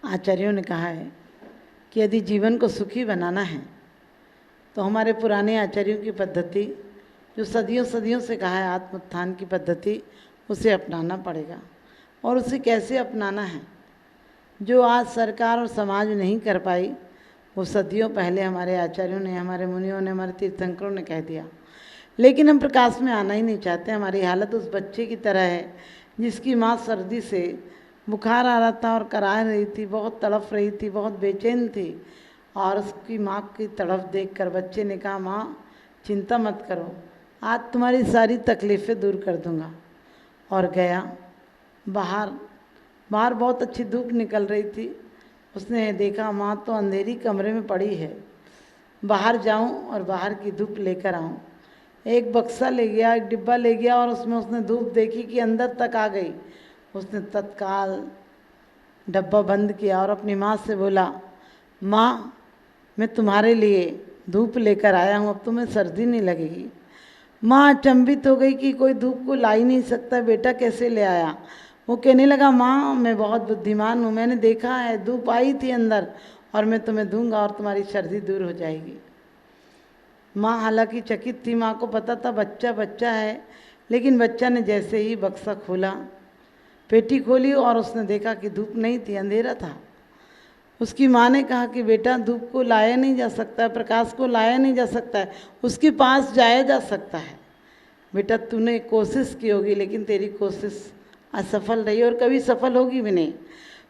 आचार्यों ने कहा है कि यदि जीवन को सुखी बनाना है तो हमारे पुराने आचार्यों की पद्धति, जो सदियों सदियों से कहा है आत्मोत्थान की पद्धति, उसे अपनाना पड़ेगा। और उसे कैसे अपनाना है? जो आज सरकार और समाज नहीं कर पाई, वो सदियों पहले हमारे आचार्यों ने, हमारे मुनियों ने, हमारे तीर्थंकरों ने कह दिया। लेकिन हम प्रकाश में आना ही नहीं चाहते। हमारी हालत उस बच्चे की तरह है जिसकी माँ सर्दी से बुखार आ रहा था और करा रही थी, बहुत तड़फ रही थी, बहुत बेचैन थी। और उसकी माँ की तड़फ देखकर बच्चे ने कहा, माँ चिंता मत करो, आज तुम्हारी सारी तकलीफ़ें दूर कर दूँगा। और गया बाहर बहुत अच्छी धूप निकल रही थी। उसने देखा माँ तो अंधेरी कमरे में पड़ी है, बाहर जाऊं और बाहर की धूप लेकर आऊं। एक बक्सा ले गया, एक डिब्बा ले गया और उसमें उसने धूप देखी कि अंदर तक आ गई। उसने तत्काल डब्बा बंद किया और अपनी माँ से बोला, माँ मैं तुम्हारे लिए धूप लेकर आया हूँ, अब तुम्हें सर्दी नहीं लगेगी। माँ अचंभित हो गई कि कोई धूप को ला ही नहीं सकता, बेटा कैसे ले आया। वो कहने लगा, माँ मैं बहुत बुद्धिमान हूँ, मैंने देखा है धूप आई थी अंदर और मैं तुम्हें दूंगा और तुम्हारी सर्दी दूर हो जाएगी। माँ हालांकि चकित थी, माँ को पता था बच्चा बच्चा है, लेकिन बच्चा ने जैसे ही बक्सा खोला, पेटी खोली और उसने देखा कि धूप नहीं थी, अंधेरा था। उसकी माँ ने कहा कि बेटा धूप को लाया नहीं जा सकता है, प्रकाश को लाया नहीं जा सकता है, उसके पास जाया जा सकता है। बेटा तूने कोशिश की होगी लेकिन तेरी कोशिश असफल रही और कभी सफल होगी भी नहीं।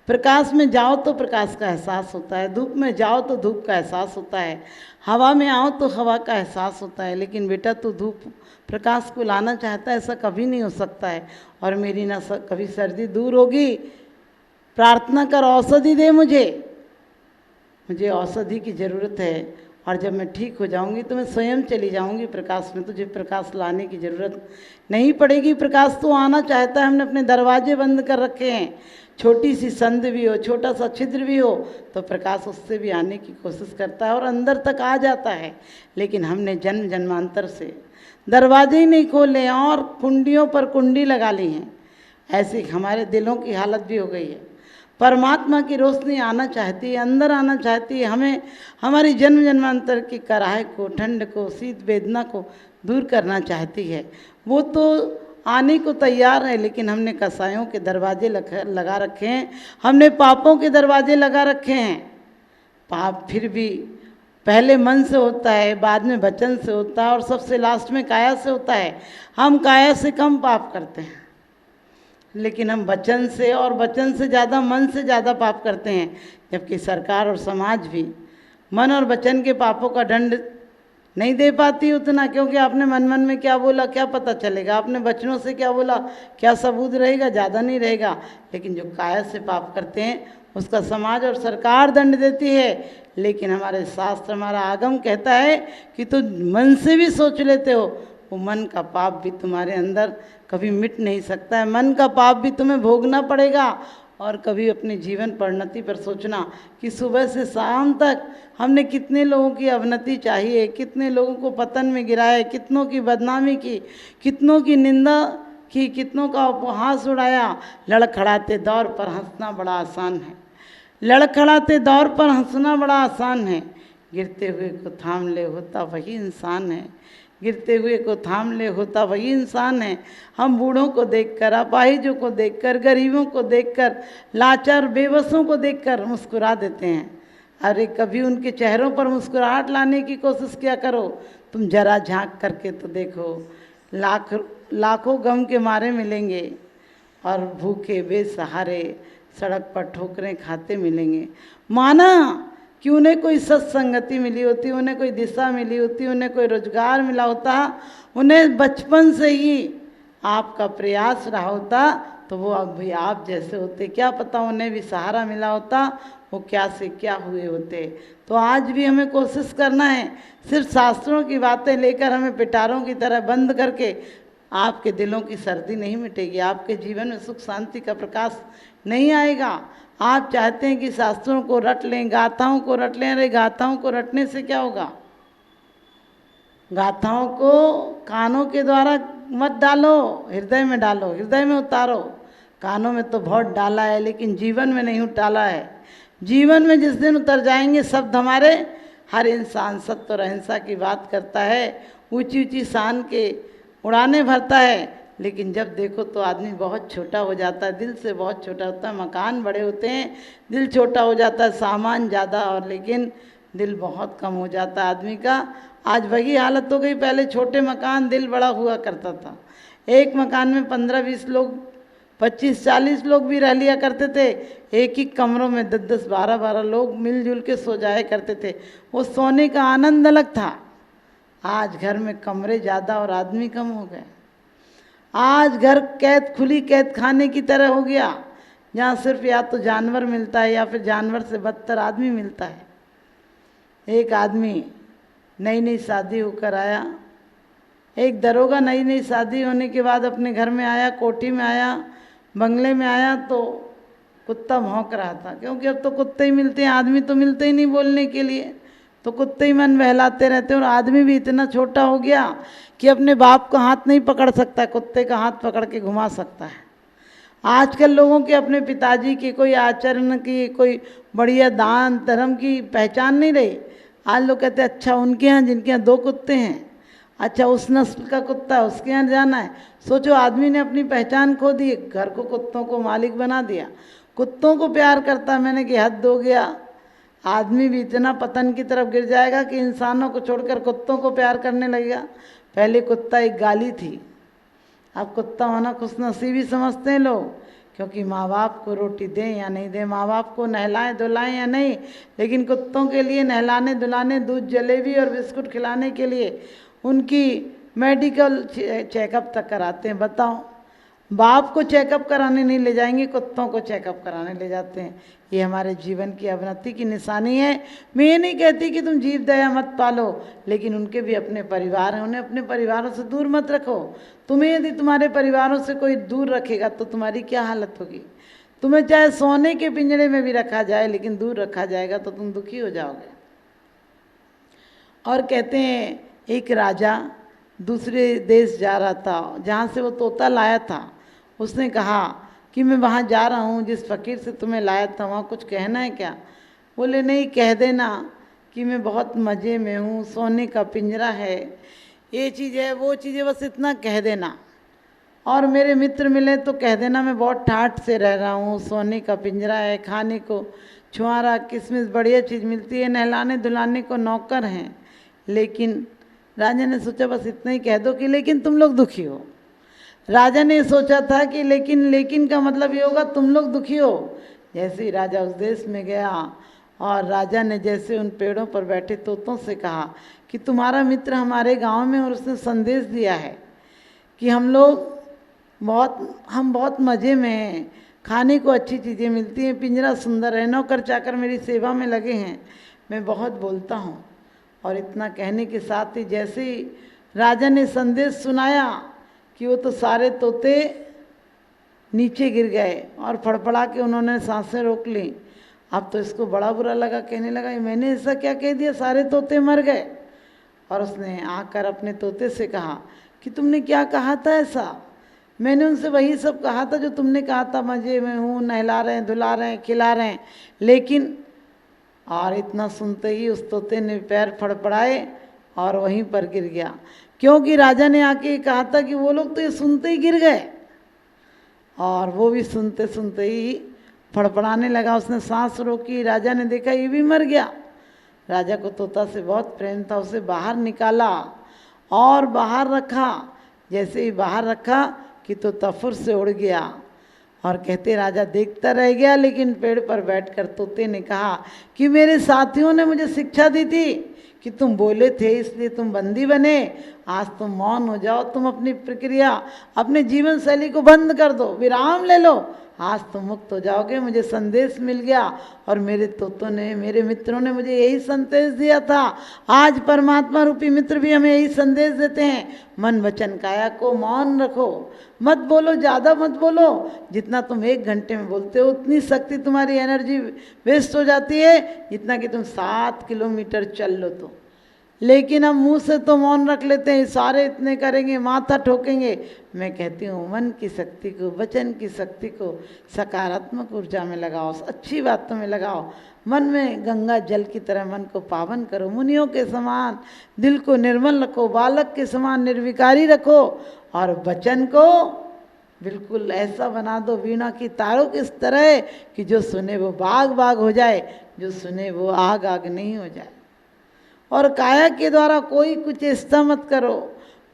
प्रकाश में जाओ तो प्रकाश का एहसास होता है, धूप में जाओ तो धूप का एहसास होता है, हवा में आओ तो हवा का एहसास होता है। लेकिन बेटा तू धूप प्रकाश को लाना चाहता है, ऐसा कभी नहीं हो सकता है। और मेरी ना कभी सर्दी दूर होगी। प्रार्थना कर, औषधि दे मुझे औषधि की ज़रूरत है। और जब मैं ठीक हो जाऊंगी तो मैं स्वयं चली जाऊंगी प्रकाश में, तुझे प्रकाश लाने की ज़रूरत नहीं पड़ेगी। प्रकाश तो आना चाहता है, हमने अपने दरवाजे बंद कर रखे हैं। छोटी सी संध भी हो, छोटा सा छिद्र भी हो, तो प्रकाश उससे भी आने की कोशिश करता है और अंदर तक आ जाता है। लेकिन हमने जन्म जन्मांतर से दरवाजे ही नहीं खोले और कुंडियों पर कुंडी लगा ली हैं। ऐसी हमारे दिलों की हालत भी हो गई है। परमात्मा की रोशनी आना चाहती है, अंदर आना चाहती है, हमें हमारी जन्म जन्मांतर की कराहे को, ठंड को, शीत वेदना को दूर करना चाहती है। वो तो आने को तैयार है, लेकिन हमने कसायों के दरवाजे लगा रखे हैं, हमने पापों के दरवाजे लगा रखे हैं। पाप फिर भी पहले मन से होता है, बाद में वचन से होता है और सबसे लास्ट में काया से होता है। हम काया से कम पाप करते हैं, लेकिन हम वचन से और वचन से ज़्यादा मन से ज़्यादा पाप करते हैं। जबकि सरकार और समाज भी मन और वचन के पापों का दंड नहीं दे पाती उतना, क्योंकि आपने मन मन में क्या बोला क्या पता चलेगा, आपने वचनों से क्या बोला क्या सबूत रहेगा, ज़्यादा नहीं रहेगा। लेकिन जो काया से पाप करते हैं उसका समाज और सरकार दंड देती है। लेकिन हमारे शास्त्र, हमारा आगम कहता है कि तुम मन से भी सोच लेते हो, वो मन का पाप भी तुम्हारे अंदर कभी मिट नहीं सकता है। मन का पाप भी तुम्हें भोगना पड़ेगा। और कभी अपने जीवन परिणति पर सोचना कि सुबह से शाम तक हमने कितने लोगों की अवनति चाहिए, कितने लोगों को पतन में गिराया, कितनों की बदनामी की, कितनों की निंदा की, कितनों का उपहास उड़ाया। लड़खड़ाते दौर पर हंसना बड़ा आसान है, लड़खड़ाते दौर पर हंसना बड़ा आसान है। गिरते हुए को थाम ले होता वही इंसान है, गिरते हुए को थाम ले होता वही इंसान है। हम बूढ़ों को देखकर, अपाहिजों को देखकर, गरीबों को देखकर, लाचार बेबसों को देखकर मुस्कुरा देते हैं। अरे कभी उनके चेहरों पर मुस्कुराहट लाने की कोशिश किया करो। तुम जरा झांक करके तो देखो, लाखों गम के मारे मिलेंगे और भूखे बेसहारे सड़क पर ठोकरें खाते मिलेंगे। माना कि उन्हें कोई सत्संगति मिली होती, उन्हें कोई दिशा मिली होती, उन्हें कोई रोजगार मिला होता, उन्हें बचपन से ही आपका प्रयास रहा होता, तो वो अब भी आप जैसे होते। क्या पता उन्हें भी सहारा मिला होता, वो क्या से क्या हुए होते। तो आज भी हमें कोशिश करना है, सिर्फ शास्त्रों की बातें लेकर हमें पिटारों की तरह बंद करके आपके दिलों की सर्दी नहीं मिटेगी, आपके जीवन में सुख शांति का प्रकाश नहीं आएगा। आप चाहते हैं कि शास्त्रों को रट लें, गाथाओं को रट लें। अरे गाथाओं को रटने से क्या होगा? गाथाओं को कानों के द्वारा मत डालो, हृदय में डालो, हृदय में उतारो। कानों में तो बहुत डाला है लेकिन जीवन में नहीं डाला है। जीवन में जिस दिन उतर जाएंगे शब्द हमारे, हर इंसान सत्य और अहिंसा की बात करता है, ऊंची ऊंची शान के उड़ाने भरता है, लेकिन जब देखो तो आदमी बहुत छोटा हो जाता है, दिल से बहुत छोटा होता है। मकान बड़े होते हैं, दिल छोटा हो जाता है, सामान ज़्यादा और लेकिन दिल बहुत कम हो जाता है आदमी का। आज वही हालत हो गई, पहले छोटे मकान दिल बड़ा हुआ करता था। एक मकान में 15-20 लोग, 25-40 लोग भी रह लिया करते थे। एक ही कमरों में 10-10, 12-12 लोग मिलजुल के सो जाया करते थे। वो सोने का आनंद अलग था। आज घर में कमरे ज़्यादा और आदमी कम हो गए। आज घर कैद, खुली कैद खाने की तरह हो गया, जहाँ सिर्फ या तो जानवर मिलता है या फिर जानवर से बदतर आदमी मिलता है। एक आदमी नई नई शादी होकर आया, एक दरोगा नई नई शादी होने के बाद अपने घर में आया, कोठी में आया, बंगले में आया तो कुत्ता भौंक रहा था, क्योंकि अब तो कुत्ते ही मिलते हैं, आदमी तो मिलते ही नहीं बोलने के लिए, तो कुत्ते ही मन बहलाते रहते हैं। और आदमी भी इतना छोटा हो गया कि अपने बाप का हाथ नहीं पकड़ सकता, कुत्ते का हाथ पकड़ के घुमा सकता है। आजकल लोगों के अपने पिताजी की कोई आचरण की, कोई बढ़िया दान धर्म की पहचान नहीं रही। आज लोग कहते हैं अच्छा उनके यहाँ जिनके यहाँ 2 कुत्ते हैं, अच्छा उस नस्ल का कुत्ता है उसके यहाँ जाना है। सोचो आदमी ने अपनी पहचान खो दी, घर को कुत्तों को मालिक बना दिया, कुत्तों को प्यार करता। मैंने कि हद हो गया, आदमी भी इतना पतन की तरफ गिर जाएगा कि इंसानों को छोड़कर कुत्तों को प्यार करने लगेगा। पहले कुत्ता एक गाली थी, अब कुत्ता होना खुशनसीबी समझते हैं लोग, क्योंकि माँ बाप को रोटी दें या नहीं दें, माँ बाप को नहलाएं धुलाएं या नहीं, लेकिन कुत्तों के लिए नहलाने धुलाने, दूध जलेबी और बिस्कुट खिलाने के लिए उनकी मेडिकल चेकअप तक कराते हैं। बताओ, बाप को चेकअप कराने नहीं ले जाएंगे, कुत्तों को चेकअप कराने ले जाते हैं। ये हमारे जीवन की अवनति की निशानी है। मैं ये नहीं कहती कि तुम जीव दया मत पालो, लेकिन उनके भी अपने परिवार हैं, उन्हें अपने परिवारों से दूर मत रखो। तुम्हें यदि तुम्हारे परिवारों से कोई दूर रखेगा तो तुम्हारी क्या हालत होगी। तुम्हें चाहे सोने के पिंजरे में भी रखा जाए, लेकिन दूर रखा जाएगा तो तुम दुखी हो जाओगे। और कहते हैं एक राजा दूसरे देश जा रहा था, जहाँ से वो तोता लाया था। उसने कहा कि मैं वहाँ जा रहा हूँ, जिस फ़कीर से तुम्हें लाया था वहाँ कुछ कहना है क्या। बोले नहीं, कह देना कि मैं बहुत मज़े में हूँ, सोने का पिंजरा है, ये चीज़ है वो चीज़ है, बस इतना कह देना। और मेरे मित्र मिले तो कह देना मैं बहुत ठाठ से रह रहा हूँ, सोने का पिंजरा है, खाने को छुआरा किशमिश बढ़िया चीज़ मिलती है, नहलाने धुलाने को नौकर हैं। लेकिन राजा ने सोचा बस इतना ही कह दो कि लेकिन तुम लोग दुखी हो। राजा ने सोचा था कि लेकिन का मतलब ये होगा तुम लोग दुखी हो। जैसे ही राजा उस देश में गया और राजा ने जैसे उन पेड़ों पर बैठे तोतों से कहा कि तुम्हारा मित्र हमारे गांव में, और उसने संदेश दिया है कि हम बहुत मज़े में हैं, खाने को अच्छी चीज़ें मिलती हैं, पिंजरा सुंदर है, नौकर चाकर मेरी सेवा में लगे हैं, मैं बहुत बोलता हूँ। और इतना कहने के साथ ही जैसे ही राजा ने संदेश सुनाया कि वो तो सारे तोते नीचे गिर गए और फड़फड़ा के उन्होंने सांसें रोक ली। अब तो इसको बड़ा बुरा लगा, कहने लगा मैंने ऐसा क्या कह दिया, सारे तोते मर गए। और उसने आकर अपने तोते से कहा कि तुमने क्या कहा था ऐसा। मैंने उनसे वही सब कहा था जो तुमने कहा था, मज़े में हूँ, नहला रहे हैं, धुला रहे हैं, खिला रहे हैं, लेकिन। और इतना सुनते ही उस तोते ने पैर फड़फड़ाए और वहीं पर गिर गया, क्योंकि राजा ने आके कहा था कि वो लोग तो ये सुनते ही गिर गए, और वो भी सुनते सुनते ही फड़फड़ाने लगा। उसने सांस रोकी, राजा ने देखा ये भी मर गया। राजा को तोता से बहुत प्रेम था, उसे बाहर निकाला और बाहर रखा। जैसे ही बाहर रखा कि तोता फुर से उड़ गया। और कहते राजा देखता रह गया, लेकिन पेड़ पर बैठकर तोते ने कहा कि मेरे साथियों ने मुझे शिक्षा दी थी कि तुम बोले थे इसलिए तुम बंदी बने, आज तुम मौन हो जाओ, तुम अपनी प्रक्रिया, अपने जीवन शैली को बंद कर दो, विराम ले लो, आज तुम मुक्त हो जाओगे। मुझे संदेश मिल गया और मेरे तोतों ने, मेरे मित्रों ने मुझे यही संदेश दिया था। आज परमात्मा रूपी मित्र भी हमें यही संदेश देते हैं, मन वचन काया को मौन रखो, मत बोलो, ज़्यादा मत बोलो। जितना तुम 1 घंटे में बोलते हो उतनी शक्ति तुम्हारी एनर्जी वेस्ट हो जाती है जितना कि तुम 7 किलोमीटर चल लो। तो लेकिन हम मुंह से तो मौन रख लेते हैं, सारे इतने करेंगे, माथा ठोकेंगे। मैं कहती हूँ मन की शक्ति को, वचन की शक्ति को सकारात्मक ऊर्जा में लगाओ, अच्छी बातों में लगाओ। मन में गंगा जल की तरह मन को पावन करो, मुनियों के समान दिल को निर्मल रखो, बालक के समान निर्विकारी रखो, और वचन को बिल्कुल ऐसा बना दो वीणा की तारों की इस तरह कि जो सुने वो बाग बाग हो जाए, जो सुने वो आग आग नहीं हो जाए। और काया के द्वारा कोई कुछ इष्टा मत करो,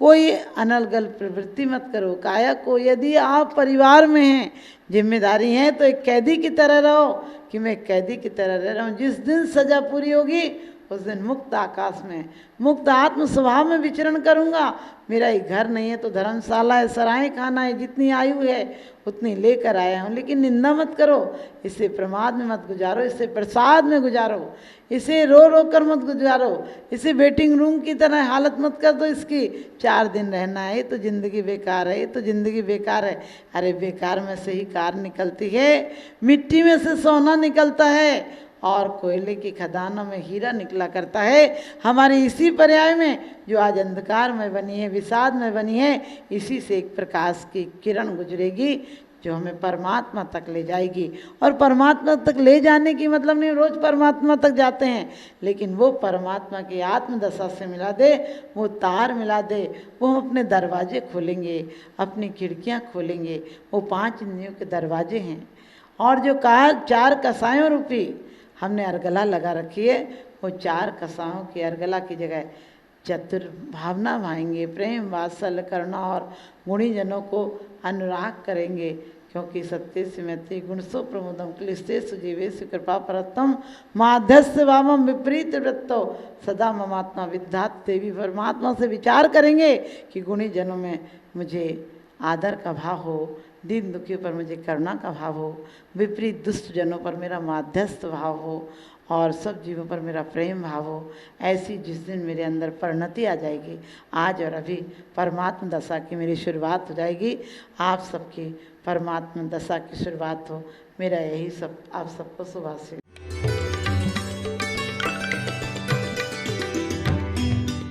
कोई अनलगल प्रवृत्ति मत करो। काया को यदि आप परिवार में हैं, जिम्मेदारी है, तो एक कैदी की तरह रहो कि मैं कैदी की तरह रह रहा हूँ। जिस दिन सजा पूरी होगी उस दिन मुक्त आकाश में, मुक्त आत्म स्वभाव में विचरण करूँगा। मेरा ही घर नहीं है तो धर्मशाला है, सराय खाना है, जितनी आयु है उतनी लेकर आया हूँ। लेकिन निंदा मत करो, इसे प्रमाद में मत गुजारो, इसे प्रसाद में गुजारो, इसे रो रो कर मत गुजारो, इसे वेटिंग रूम की तरह हालत मत कर दो इसकी। 4 दिन रहना है, ये तो ज़िंदगी बेकार है, ये तो ज़िंदगी बेकार है। अरे बेकार में से ही कार निकलती है, मिट्टी में से सोना निकलता है, और कोयले की खदानों में हीरा निकला करता है। हमारी इसी पर्याय में जो आज अंधकार में बनी है, विषाद में बनी है, इसी से एक प्रकाश की किरण गुजरेगी जो हमें परमात्मा तक ले जाएगी। और परमात्मा तक ले जाने की मतलब नहीं रोज़ परमात्मा तक जाते हैं, लेकिन वो परमात्मा की आत्मदशा से मिला दे, वो तार मिला दे, वो हम अपने दरवाजे खोलेंगे, अपनी खिड़कियाँ खोलेंगे। वो 5 इंद्रियों के दरवाजे हैं। और जो 4 कसायों रूपी हमने अर्गला लगा रखी है, वो 4 कसायों की अर्गला की जगह चतुर्भावना भाएंगे, प्रेम वात्सल्य करुणा और गुणीजनों को अनुराग करेंगे। क्योंकि सत्य से मैत्री गुणसो प्रमोदम क्लिस्तेषु जीवेषु कृपा परतम माध्यस्य वामम विपरीत वृत्तो सदा ममात्मा विद्यात देवी। परमात्मा से विचार करेंगे कि गुणीजनों में मुझे आदर का भाव हो, दीन दुखियों पर मुझे करुणा का भाव हो, विपरीत दुष्ट जनों पर मेरा माध्यस्थ भाव हो, और सब जीवों पर मेरा प्रेम भाव हो। ऐसी जिस दिन मेरे अंदर परिणति आ जाएगी, आज और अभी परमात्मा दशा की मेरी शुरुआत हो जाएगी। आप सबकी परमात्मा दशा की शुरुआत हो, मेरा यही सब आप सबको शुभाशीर्वाद।